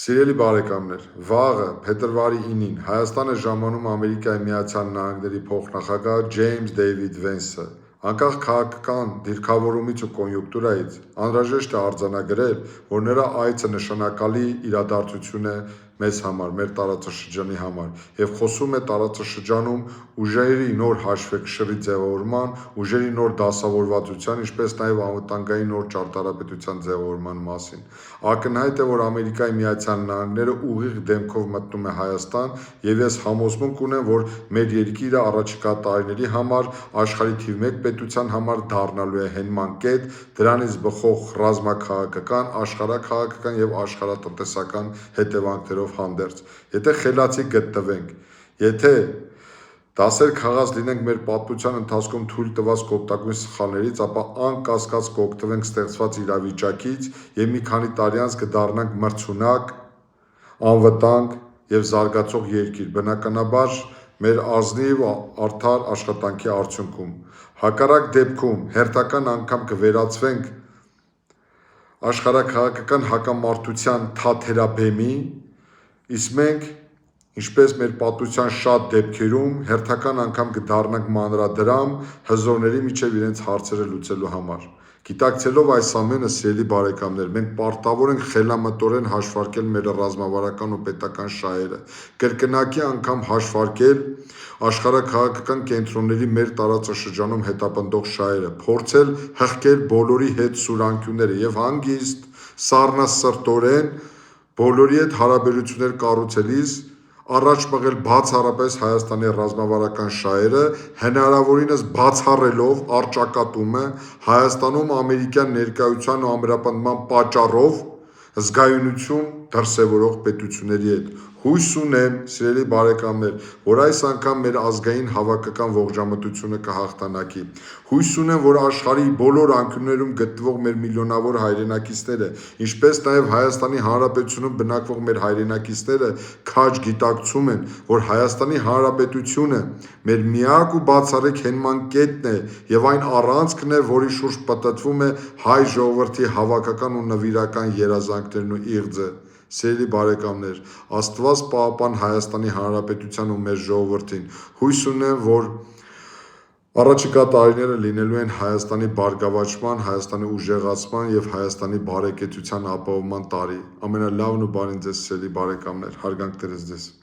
Սիրելի բարեկամներ, վաղը փետրվարի 9-ին Հայաստանը ժամանում Ամերիկայի Միացյալ Նահանգների փոխնախագահ Ջեյմս Դեյվիդ Վենսը անկախ քաղաքական դիրքավորումից ու կոնյունկտուրայից անհրաժեշտ է արձանագրել, որ նրա այցը նշանակալի իրադարձություն է մեզ համար, մեր տարածաշրջանի համար եւ խոսում է տարածաշրջանում ուժերի նոր հաշվեկշռի ձևավորման, ուժերի նոր դասավորվածության, ինչպես նաեւ անվտանգային նոր ճարտարապետության ձևավորման մասին։ Ակնհայտ է, որ Ամերիկայի Միացյալ Նահանգները ուղիղ դեմքով մտնում է Հայաստան եւ ես համոզմունք ունեմ, որ մեր երկիրը առաջիկա տարիների համար աշխարհի թիվ 1 պետության համար դառնալու է հենման կետ, դրանից բխող ռազմաքաղաքական, աշխարհաքաղաքական եւ աշխարհատնտեսական հետևանքներով հանդերձ։ Եթե խելացի գտնվենք, եթե դասեր քաղած լինենք մեր պատմության ընթացքում թույլ տված կոպտագույն սխալներից, ապա անկասկած կօգտվենք ստեղծված իրավիճակից եւ մի քանի տարի անց կդառնանք մրցունակ, անվտանգ եւ զարգացող երկիր, բնականաբար մեր ազնիվ արդար աշխատանքի արդյունքում։ Հակառակ դեպքում հերթական անգամ կվերածվենք աշխարհաքաղաքական հակամարտության թաթերաբեմի, իսկ մենք, ինչպես մեր պատմության շատ դեպքերում, հերթական անգամ կդառնանք մանրադրամ հզորների միջև իրենց հարցերը լուծելու համար։ Գիտակցելով այս ամենը, սիրելի բարեկամներ, մենք պարտավոր ենք խելամտորեն հաշվարկել մեր ռազմավարական ու պետական շահերը, կրկնակի անգամ հաշվարկել աշխարհաքաղաքական կենտրոնների մեր տարածաշրջանում հետապնդող շահերը, փորձել հղկել բոլորի հետ սուրանքյունները եւ հանգիստ, սառնասրտորեն բոլորի հետ հարաբերություններ կառուցելիս առաջ մղել բացառապես Հայաստանի ռազմավարական շահերը, հնարավորինս բացառելով առճակատումը Հայաստանում ամերիկյան ներկայության ու ամրապնդման պատճառով զգայունություն դրսևորող պետությունների հետ։ Հույս ունեմ, սիրելի բարեկամներ, որ այս անգամ մեր ազգային հավաքական ողջամտությունը կհաղթանակի։ Հույս ունեմ, որ աշխարհի բոլոր անկյուններում գտնվող մեր միլիոնավոր հայրենակիցները, ինչպես նաև Հայաստանի Հանրապետությունում բնակվող մեր հայրենակիցները քաջ գիտակցում են, որ Հայաստանի Հանրապետությունը մեր միակ ու բացառիկ հենման կետն է եւ այն առանցքն է, որի շուրջ պտտվում է հայ ժողովրդի հավաքական ու նվիրական երազանքներն ու իղձը։ Սիրելի բարեկամներ, Աստված պահապան Հայաստանի Հանրապետության ու մեր ժողովրդին։ Հույս ունեմ, որ առաջիկա տարիները լինելու են Հայաստանի բարգավաճման, Հայաստանի ուժեղացման եւ Հայաստանի բարեկեցության ապահովման տարի։ Ամենալավն ու բարին ձեզ, սիրելի բարեկամներ, հարգանքներս ձեզ։